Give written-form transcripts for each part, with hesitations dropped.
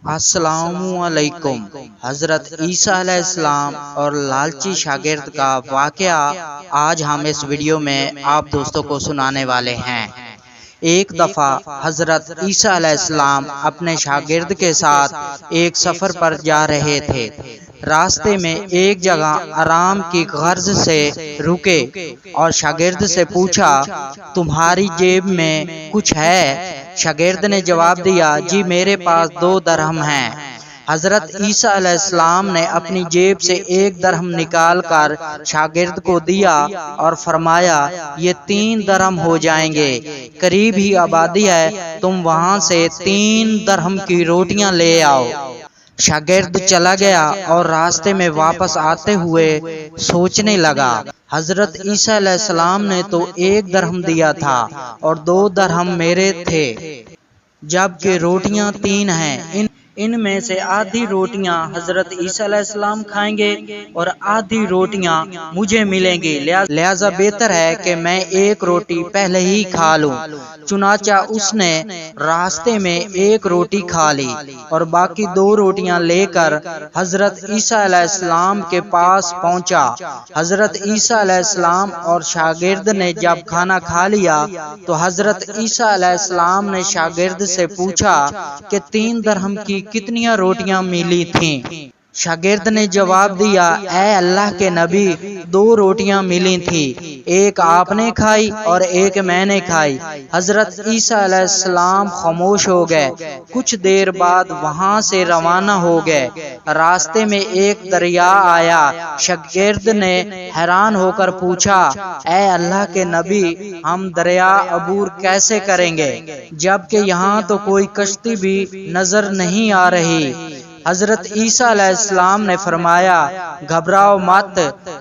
السلام علیکم۔ حضرت عیسیٰ علیہ السلام اور لالچی شاگرد کا واقعہ آج ہم اس ویڈیو میں آپ دوستوں کو سنانے والے ہیں۔ ایک دفعہ حضرت عیسیٰ علیہ السلام اپنے شاگرد کے ساتھ ایک سفر پر جا رہے تھے۔ راستے میں ایک جگہ آرام کی غرض سے رکے اور شاگرد سے پوچھا، تمہاری جیب میں کچھ ہے؟ شاگرد نے جواب دیا، جی میرے پاس 2 درہم ہیں۔ حضرت عیسیٰ علیہ السلام نے اپنی جیب سے 1 درہم نکال کر شاگرد کو دیا اور فرمایا، یہ 3 درہم ہو جائیں گے، قریب ہی آبادی ہے، تم وہاں سے 3 درہم کی روٹیاں لے آؤ۔ شاگرد چلا گیا اور راستے میں واپس آتے ہوئے سوچنے لگا، حضرت عیسیٰ علیہ السلام نے تو 1 درہم دیا تھا اور 2 درہم میرے تھے، جبکہ روٹیاں 3 ہیں۔ ان میں سے آدھی روٹیاں حضرت عیسیٰ علیہ السلام کھائیں گے اور آدھی روٹیاں مجھے ملیں گی، لہذا بہتر ہے کہ میں 1 روٹی پہلے ہی کھا لوں۔ چنانچہ اس نے راستے میں 1 روٹی کھا لی اور باقی 2 روٹیاں لے کر حضرت عیسیٰ علیہ السلام کے پاس پہنچا۔ حضرت عیسیٰ علیہ السلام اور شاگرد نے جب کھانا کھا لیا تو حضرت عیسیٰ علیہ السلام نے شاگرد سے پوچھا کہ 3 درہم کی کتنی روٹیاں ملی تھیں؟ شاگرد نے جواب دیا، اے اللہ کے نبی، 2 روٹیاں ملی تھیں، ایک آپ نے کھائی اور ایک میں نے کھائی۔ حضرت عیسیٰ علیہ السلام خاموش ہو گئے، کچھ دیر بعد وہاں سے روانہ ہو گئے۔ راستے میں ایک دریا آیا۔ شاگرد نے حیران ہو کر پوچھا، اے اللہ کے نبی، ہم دریا عبور کیسے کریں گے، جبکہ یہاں تو کوئی کشتی بھی نظر نہیں آ رہی؟ حضرت عیسیٰ علیہ السلام نے فرمایا، گھبراؤ مت،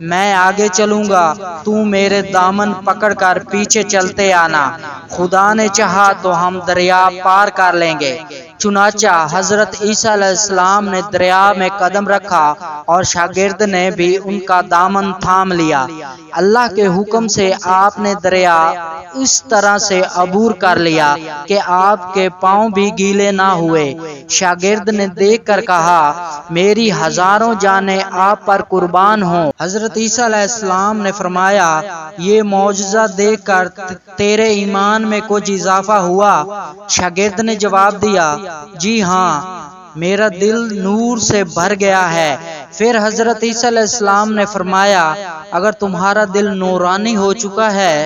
میں آگے چلوں گا، تو میرے دامن پکڑ کر پیچھے چلتے آنا، خدا نے چاہا تو ہم دریا پار کر لیں گے۔ چنانچہ حضرت عیسیٰ علیہ السلام نے دریا میں قدم رکھا اور شاگرد نے بھی ان کا دامن تھام لیا۔ اللہ کے حکم سے آپ نے دریا اس طرح سے عبور کر لیا کہ آپ کے پاؤں بھی گیلے نہ ہوئے۔ شاگرد نے دیکھ کر کہا، میری ہزاروں جانیں آپ پر قربان ہوں۔ حضرت عیسیٰ علیہ السلام نے فرمایا، یہ معجزہ دیکھ کر تیرے ایمان میں کچھ اضافہ ہوا؟ شاگرد نے جواب دیا، جی ہاں، میرا دل نور سے بھر گیا ہے۔ پھر حضرت عیسیٰ علیہ السلام نے فرمایا، اگر تمہارا دل نورانی ہو چکا ہے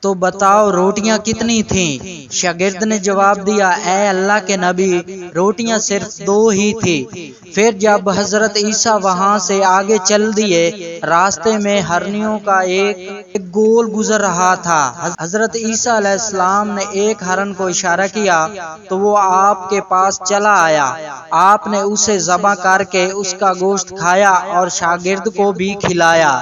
تو بتاؤ روٹیاں کتنی تھیں؟ شاگرد نے جواب دیا، اے اللہ کے نبی، روٹیاں صرف 2 ہی تھی۔ پھر جب حضرت عیسیٰ وہاں سے آگے چل دیے، راستے میں ہرنیوں کا ایک گول گزر رہا تھا۔ حضرت عیسیٰ علیہ السلام نے ایک ہرن کو اشارہ کیا تو وہ آپ کے پاس چلا آیا۔ آپ نے اسے ذبح کر کے اس کا گوشت کھایا اور شاگرد کو بھی کھلایا۔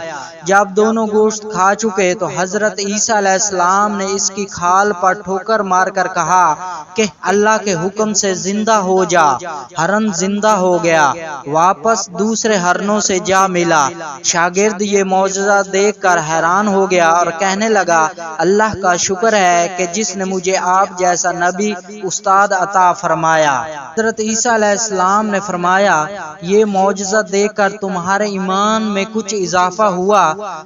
جب دونوں گوشت کھا چکے تو حضرت عیسیٰ علیہ السلام نے اس کی کھال پر ٹھوکر مار کر کہا کہ اللہ کے حکم سے زندہ ہو جا۔ ہرن زندہ ہو گیا، واپس دوسرے ہرنوں سے جا ملا۔ شاگرد یہ معجزہ دیکھ کر حیران ہو گیا اور کہنے لگا، اللہ کا شکر ہے کہ جس نے مجھے آپ جیسا نبی استاد عطا فرمایا۔ حضرت عیسیٰ علیہ السلام نے فرمایا، یہ معجزہ دیکھ کر تمہارے ایمان میں کچھ اضافہ ہوا؟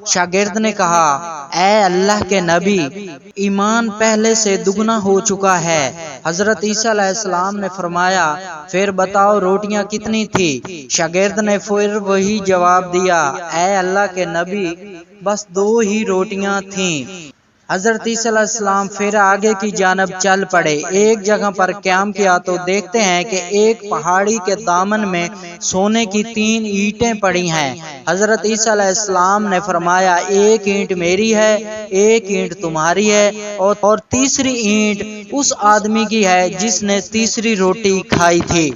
شاگرد نے کہا، اے اللہ کے نبی، ایمان پہلے سے دگنا ہو چکا ہے۔ حضرت عیسیٰ علیہ السلام نے فرمایا، پھر بتاؤ روٹیاں کتنی تھی؟ شاگرد نے پھر وہی جواب دیا، اے اللہ کے نبی، بس 2 ہی روٹیاں تھیں۔ حضرت عیسیٰ علیہ السلام پھر آگے کی جانب چل پڑے۔ ایک جگہ پر قیام کیا تو دیکھتے ہیں کہ ایک پہاڑی کے دامن میں سونے کی 3 اینٹیں پڑی ہیں۔ حضرت عیسیٰ علیہ السلام نے فرمایا، 1 اینٹ میری ہے، 1 اینٹ تمہاری ہے اور تیسری اینٹ اس آدمی کی ہے جس نے تیسری روٹی کھائی تھی۔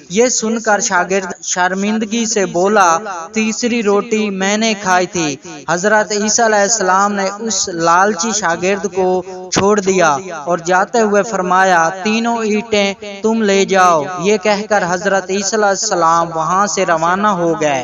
یہ سن کر شاگرد شرمندگی سے بولا، تیسری روٹی میں نے کھائی تھی۔ حضرت عیسیٰ علیہ السلام نے اس لالچی شاگرد کو چھوڑ دیا اور جاتے ہوئے فرمایا، 3 اینٹیں تم لے جاؤ۔ یہ کہہ کر حضرت عیسیٰ علیہ السلام وہاں سے روانہ ہو گئے۔